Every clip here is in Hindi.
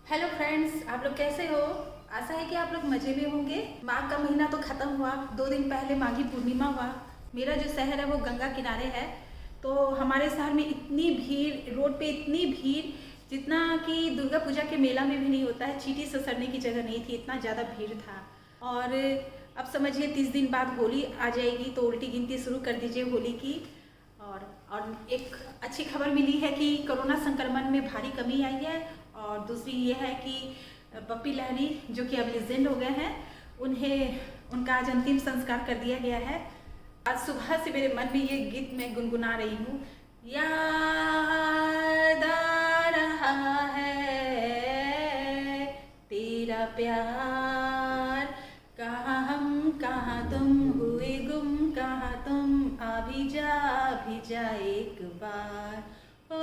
हेलो फ्रेंड्स, आप लोग कैसे हो। आशा है कि आप लोग मज़े में होंगे। माघ का महीना तो ख़त्म हुआ, 2 दिन पहले माघी पूर्णिमा हुआ। मेरा जो शहर है वो गंगा किनारे है, तो हमारे शहर में इतनी भीड़, रोड पे इतनी भीड़ जितना कि दुर्गा पूजा के मेला में भी नहीं होता है। चींटी ससरने की जगह नहीं थी, इतना ज़्यादा भीड़ था। और अब समझिए 30 दिन बाद होली आ जाएगी, तो उल्टी गिनती शुरू कर दीजिए होली की। और एक अच्छी खबर मिली है कि कोरोना संक्रमण में भारी कमी आई है। और दूसरी ये है कि पप्पी लहरी जो कि अब लेजेंड हो गए हैं, उनका आज अंतिम संस्कार कर दिया गया है। आज सुबह से मेरे मन में ये गीत मैं गुनगुना रही हूँ। याद आ रहा है तेरा प्यार, कहाँ हम कहाँ तुम, हुए गुम कहाँ तुम, आ भी जा एक बार। ओ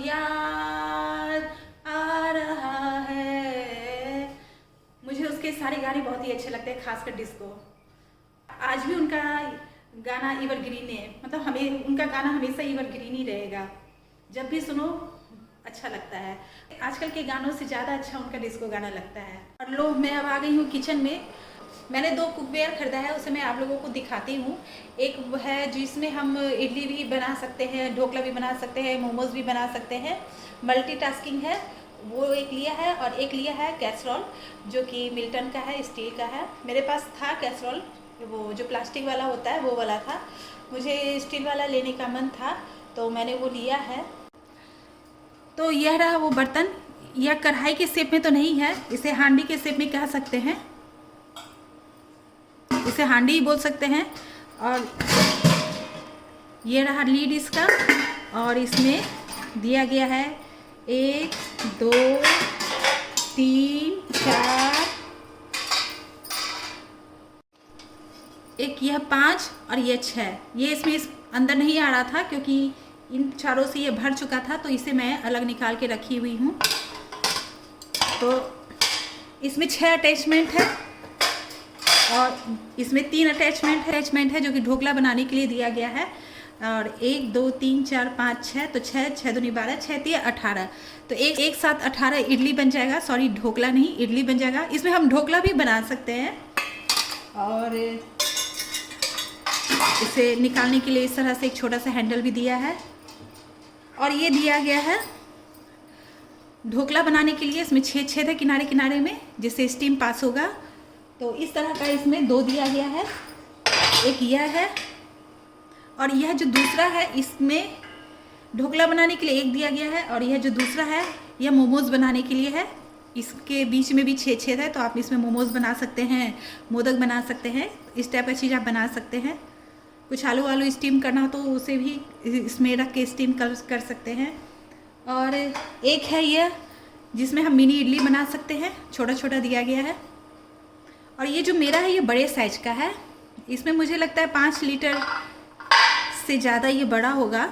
याद आ रहा है। मुझे उसके सारे गाने बहुत ही अच्छे लगते हैं, खासकर डिस्को। आज भी उनका गाना एवरग्रीन है, मतलब हमें उनका गाना हमेशा एवरग्रीन ही रहेगा। जब भी सुनो अच्छा लगता है। आजकल के गानों से ज़्यादा अच्छा उनका डिस्को गाना लगता है। और लो, मैं अब आ गई हूँ किचन में। मैंने 2 कुकवेयर खरीदा है, उसे मैं आप लोगों को दिखाती हूँ। एक है जिसमें हम इडली भी बना सकते हैं, ढोकला भी बना सकते हैं, मोमोज भी बना सकते हैं। मल्टीटास्किंग है, वो एक लिया है। और एक लिया है कैसरोल, जो कि मिल्टन का है, स्टील का है। मेरे पास था कैसरोल, वो जो प्लास्टिक वाला होता है वो वाला था। मुझे स्टील वाला लेने का मन था, तो मैंने वो लिया है। तो यह रहा वो बर्तन। यह कढ़ाई के शेप में तो नहीं है, इसे हांडी के शेप में कह सकते हैं, इसे हांडी ही बोल सकते हैं। और ये रहा लीड इसका, और इसमें दिया गया है 1 2 3 4, एक यह 5 और यह 6। ये इसमें इस अंदर नहीं आ रहा था क्योंकि इन चारों से ये भर चुका था, तो इसे मैं अलग निकाल के रखी हुई हूँ। तो इसमें 6 अटैचमेंट है और इसमें 3 अटैचमेंट है जो कि ढोकला बनाने के लिए दिया गया है। और 1 2 3 4 5 6, तो 6 दूनी 12, 6 3 18। तो एक साथ 18 इडली बन जाएगा। सॉरी, ढोकला नहीं, इडली बन जाएगा। इसमें हम ढोकला भी बना सकते हैं। और इसे निकालने के लिए इस तरह से एक छोटा सा हैंडल भी दिया है। और ये दिया गया है ढोकला बनाने के लिए, इसमें 6 छेद है किनारे किनारे में, जिससे स्टीम पास होगा। तो इस तरह का इसमें 2 दिया गया है। एक यह है, और यह जो दूसरा है इसमें ढोकला बनाने के लिए 1 दिया गया है। और यह जो दूसरा है यह मोमोज बनाने के लिए है। इसके बीच में भी 6 छेद है, तो आप इसमें मोमोज बना सकते हैं, मोदक बना सकते हैं, इस टाइप का चीज़ आप बना सकते हैं। कुछ आलू स्टीम करना हो तो उसे भी इसमें रख के स्टीम कर सकते हैं। और एक है यह जिसमें हम मिनी इडली बना सकते हैं, छोटा छोटा दिया गया है। और ये जो मेरा है ये बड़े साइज का है, इसमें मुझे लगता है 5 लीटर से ज़्यादा ये बड़ा होगा।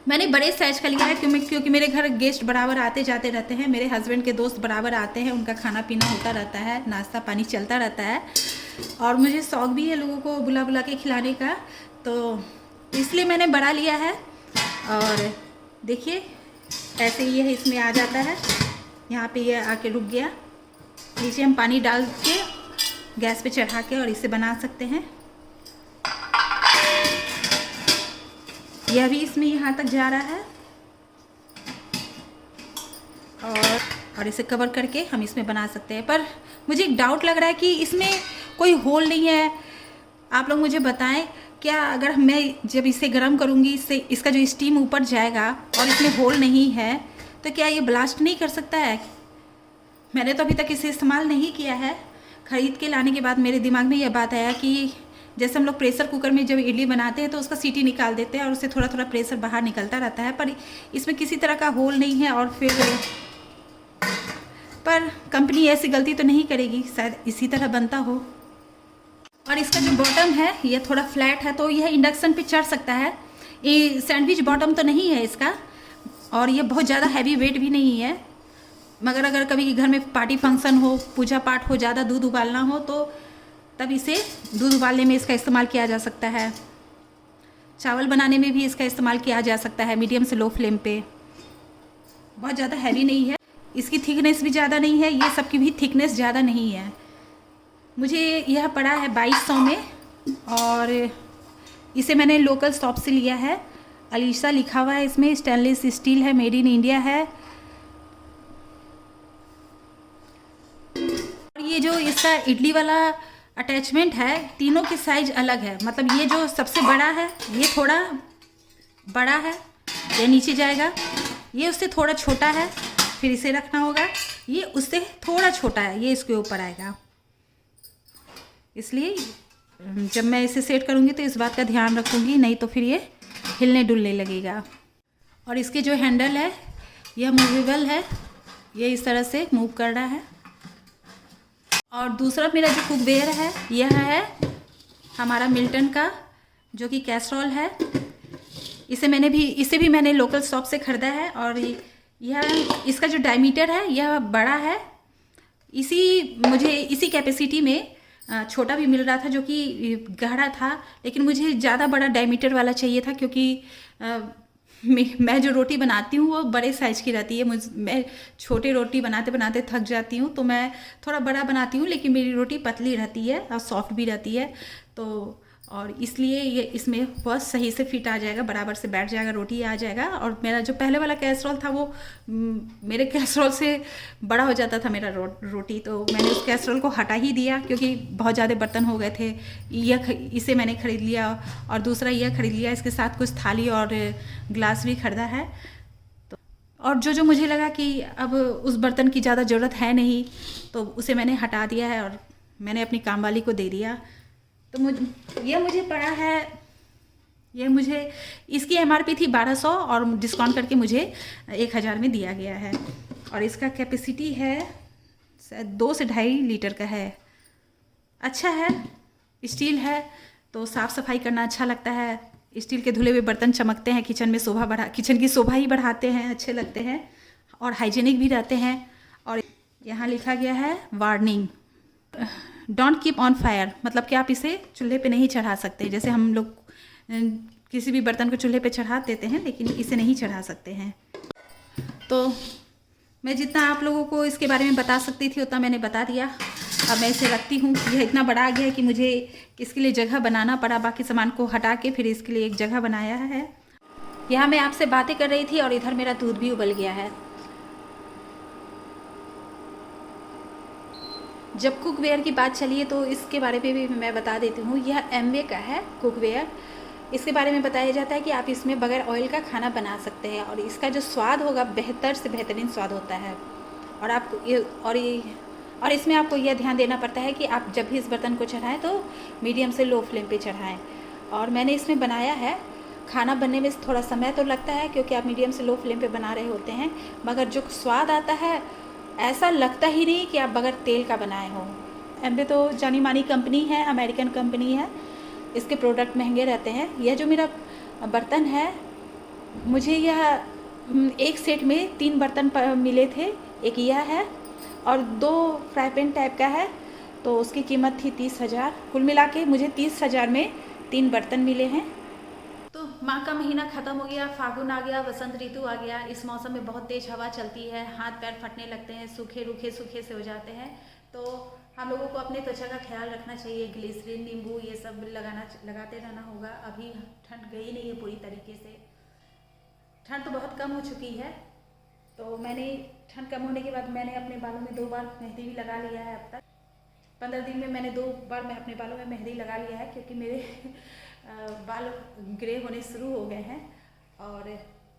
मैंने बड़े साइज का लिया है क्योंकि मेरे घर गेस्ट बराबर आते जाते रहते हैं, मेरे हस्बैंड के दोस्त बराबर आते हैं, उनका खाना पीना होता रहता है, नाश्ता पानी चलता रहता है। और मुझे शौक़ भी है लोगों को बुला बुला के खिलाने का, तो इसलिए मैंने बड़ा लिया है। और देखिए ऐसे ही है, इसमें आ जाता है, यहाँ पे ये आके रुक गया। नीचे हम पानी डाल के गैस पे चढ़ा के और इसे बना सकते हैं। यह भी इसमें यहाँ तक जा रहा है। और इसे कवर करके हम इसमें बना सकते हैं। पर मुझे एक डाउट लग रहा है कि इसमें कोई होल नहीं है। आप लोग मुझे बताएं, क्या अगर मैं जब इसे गर्म करूँगी, इससे इसका जो स्टीम ऊपर जाएगा और इसमें होल नहीं है, तो क्या ये ब्लास्ट नहीं कर सकता है? मैंने तो अभी तक इसे इस्तेमाल नहीं किया है। ख़रीद के लाने के बाद मेरे दिमाग में यह बात आया कि जैसे हम लोग प्रेशर कुकर में जब इडली बनाते हैं तो उसका सीटी निकाल देते हैं और उससे थोड़ा थोड़ा प्रेशर बाहर निकलता रहता है, पर इसमें किसी तरह का होल नहीं है। और फिर पर कंपनी ऐसी गलती तो नहीं करेगी, शायद इसी तरह बनता हो। और इसका जो बॉटम है यह थोड़ा फ्लैट है, तो यह इंडक्शन पे चढ़ सकता है। ये सैंडविच बॉटम तो नहीं है इसका, और यह बहुत ज़्यादा हैवी वेट भी नहीं है। मगर अगर कभी घर में पार्टी फंक्शन हो, पूजा पाठ हो, ज़्यादा दूध उबालना हो, तो तब इसे दूध उबालने में इसका इस्तेमाल किया जा सकता है। चावल बनाने में भी इसका इस्तेमाल किया जा सकता है मीडियम से लो फ्लेम पे। बहुत ज़्यादा हैवी नहीं है, इसकी थिकनेस भी ज़्यादा नहीं है, ये सब की भी थिकनेस ज़्यादा नहीं है। मुझे यह पड़ा है 2200 में और इसे मैंने लोकल शॉप से लिया है। अलीशा लिखा हुआ है इसमें, स्टेनलेस स्टील है, मेड इन इंडिया है। और ये जो इसका इडली वाला अटैचमेंट है, तीनों की साइज अलग है। मतलब ये जो सबसे बड़ा है ये थोड़ा बड़ा है, ये नीचे जाएगा। ये उससे थोड़ा छोटा है, फिर इसे रखना होगा। ये उससे थोड़ा छोटा है, ये इसके ऊपर आएगा। इसलिए जब मैं इसे सेट करूँगी तो इस बात का ध्यान रखूँगी, नहीं तो फिर ये हिलने डुलने लगेगा। और इसके जो हैंडल है यह मूवेबल है, ये इस तरह से मूव कर रहा है। और दूसरा मेरा जो कुकवेयर है यह है हमारा मिल्टन का, जो कि कैसरोल है। इसे भी मैंने लोकल शॉप से ख़रीदा है। और यह इसका जो डायमीटर है यह बड़ा है। मुझे इसी कैपेसिटी में छोटा भी मिल रहा था जो कि गहरा था, लेकिन मुझे ज़्यादा बड़ा डायमीटर वाला चाहिए था, क्योंकि मैं जो रोटी बनाती हूँ वो बड़े साइज़ की रहती है। मैं छोटे रोटी बनाते बनाते थक जाती हूँ, तो मैं थोड़ा बड़ा बनाती हूँ, लेकिन मेरी रोटी पतली रहती है और सॉफ्ट भी रहती है। तो और इसलिए ये इसमें बहुत सही से फिट आ जाएगा, बराबर से बैठ जाएगा, रोटी आ जाएगा। और मेरा जो पहले वाला कैसरोल था वो मेरे कैसरोल से बड़ा हो जाता था मेरा रोटी, तो मैंने उस कैसरोल को हटा ही दिया, क्योंकि बहुत ज़्यादा बर्तन हो गए थे। इसे मैंने ख़रीद लिया और दूसरा यह ख़रीद लिया। इसके साथ कुछ थाली और ग्लास भी ख़रीदा है। तो और जो मुझे लगा कि अब उस बर्तन की ज़्यादा ज़रूरत है नहीं, तो उसे मैंने हटा दिया है और मैंने अपनी काम वाली को दे दिया। तो मुझे पड़ा है, इसकी MRP थी 1200 और डिस्काउंट करके मुझे 1000 में दिया गया है। और इसका कैपेसिटी है 2 से 2.5 लीटर का है। अच्छा है, स्टील है तो साफ़ सफाई करना अच्छा लगता है। स्टील के धुले हुए बर्तन चमकते हैं, किचन की शोभा ही बढ़ाते हैं, अच्छे लगते हैं और हाइजीनिक भी रहते हैं। और यहाँ लिखा गया है warning, don't keep on fire, मतलब कि आप इसे चूल्हे पे नहीं चढ़ा सकते। जैसे हम लोग किसी भी बर्तन को चूल्हे पे चढ़ा देते हैं, लेकिन इसे नहीं चढ़ा सकते हैं। तो मैं जितना आप लोगों को इसके बारे में बता सकती थी उतना मैंने बता दिया। अब मैं इसे रखती हूँ। यह इतना बड़ा आ गया है कि मुझे इसके लिए जगह बनाना पड़ा, बाकी सामान को हटा के फिर इसके लिए एक जगह बनाया है। यहाँ मैं आपसे बातें कर रही थी और इधर मेरा दूध भी उबल गया है। जब कुकवेयर की बात चली है तो इसके बारे में भी मैं बता देती हूँ। यह एमवे का है कुकवेयर। इसके बारे में बताया जाता है कि आप इसमें बगैर ऑयल का खाना बना सकते हैं और इसका जो स्वाद होगा बेहतर से बेहतरीन स्वाद होता है। और आपको और इसमें आपको यह ध्यान देना पड़ता है कि आप जब भी इस बर्तन को चढ़ाएं तो मीडियम से लो फ्लेम पे चढ़ाएं। और मैंने इसमें बनाया है, खाना बनने में थोड़ा समय तो लगता है क्योंकि आप मीडियम से लो फ्लेम पे बना रहे होते हैं, मगर जो स्वाद आता है ऐसा लगता ही नहीं कि आप बगैर तेल का बनाए हो। एमवे तो जानी मानी कंपनी है, अमेरिकन कंपनी है, इसके प्रोडक्ट महंगे रहते हैं। यह जो मेरा बर्तन है, मुझे यह एक सेट में 3 बर्तन मिले थे। एक यह है और 2 फ्राई पैन टाइप का है, तो उसकी कीमत थी 30,000। कुल मिला के मुझे 30,000 में 3 बर्तन मिले हैं। तो माह का महीना ख़त्म हो गया, फागुन आ गया, वसंत ऋतु आ गया। इस मौसम में बहुत तेज़ हवा चलती है, हाथ पैर फटने लगते हैं, सूखे से हो जाते हैं। तो हम लोगों को अपने त्वचा का ख्याल रखना चाहिए। ग्लिसरीन, नींबू ये सब लगाते रहना होगा। अभी ठंड गई नहीं है पूरी तरीके से, ठंड तो बहुत कम हो चुकी है। तो मैंने ठंड कम होने के बाद मैंने अपने बालों में 2 बार मेहंदी भी लगा लिया है। अब तक 15 दिन में मैंने 2 बार मैं अपने बालों में मेहंदी लगा लिया है, क्योंकि मेरे बाल ग्रे होने शुरू हो गए हैं। और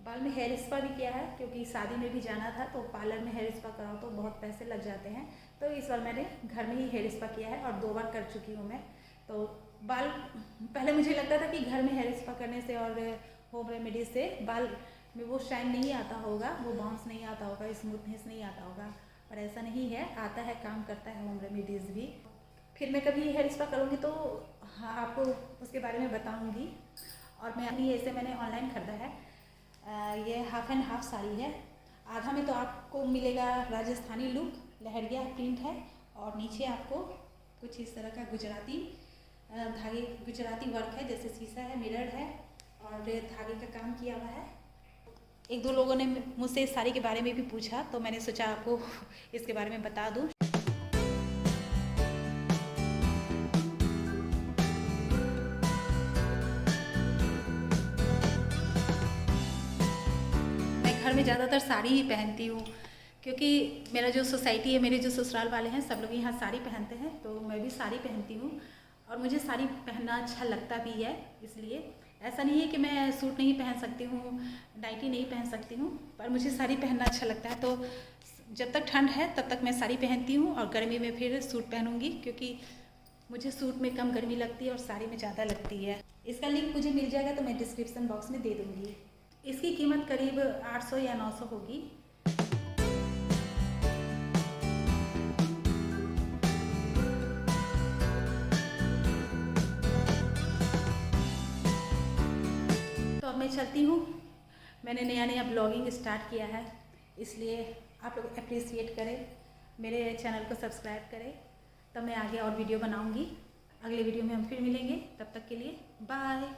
बाल में हेयर स्पा भी किया है, क्योंकि शादी में भी जाना था तो पार्लर में हेयर स्पा कराओ तो बहुत पैसे लग जाते हैं। तो इस बार मैंने घर में ही हेयर स्पा किया है और 2 बार कर चुकी हूँ मैं। तो बाल, पहले मुझे लगता था कि घर में हेयर स्पा करने से और होम रेमेडीज से बाल में वो शाइन नहीं आता होगा, वो बाउंस नहीं आता होगा, स्मूथनेस नहीं आता होगा, पर ऐसा नहीं है, आता है, काम करता है होम रेमेडीज़ भी। फिर मैं कभी हेयर स्पा करूँगी तो हाँ आपको उसके बारे में बताऊँगी। और मैंने ऑनलाइन ख़रीदा है। ये हाफ एंड हाफ साड़ी है। आधा में तो आपको मिलेगा राजस्थानी लुक, लहरिया प्रिंट है, और नीचे आपको कुछ इस तरह का गुजराती वर्क है, जैसे शीशा है, मिरर है और धागे का काम किया हुआ है। एक दो लोगों ने मुझसे इस साड़ी के बारे में भी पूछा, तो मैंने सोचा आपको इसके बारे में बता दूं। मैं घर में ज़्यादातर साड़ी ही पहनती हूँ, क्योंकि मेरा जो सोसाइटी है, मेरे जो ससुराल वाले हैं, सब लोग यहाँ साड़ी पहनते हैं, तो मैं भी साड़ी पहनती हूँ और मुझे साड़ी पहनना अच्छा लगता भी है। इसलिए ऐसा नहीं है कि मैं सूट नहीं पहन सकती हूँ, नाइटी नहीं पहन सकती हूँ, पर मुझे साड़ी पहनना अच्छा लगता है। तो जब तक ठंड है तब तक मैं साड़ी पहनती हूँ और गर्मी में फिर सूट पहनूँगी, क्योंकि मुझे सूट में कम गर्मी लगती है और साड़ी में ज़्यादा लगती है। इसका लिंक मुझे मिल जाएगा तो मैं डिस्क्रिप्शन बॉक्स में दे दूँगी। इसकी कीमत करीब 800 या 900 होगी। तो अब मैं चलती हूँ। मैंने नया ब्लॉगिंग स्टार्ट किया है, इसलिए आप लोग अप्रिशिएट करें, मेरे चैनल को सब्सक्राइब करें, तब मैं आगे और वीडियो बनाऊँगी। अगले वीडियो में हम फिर मिलेंगे, तब तक के लिए बाय।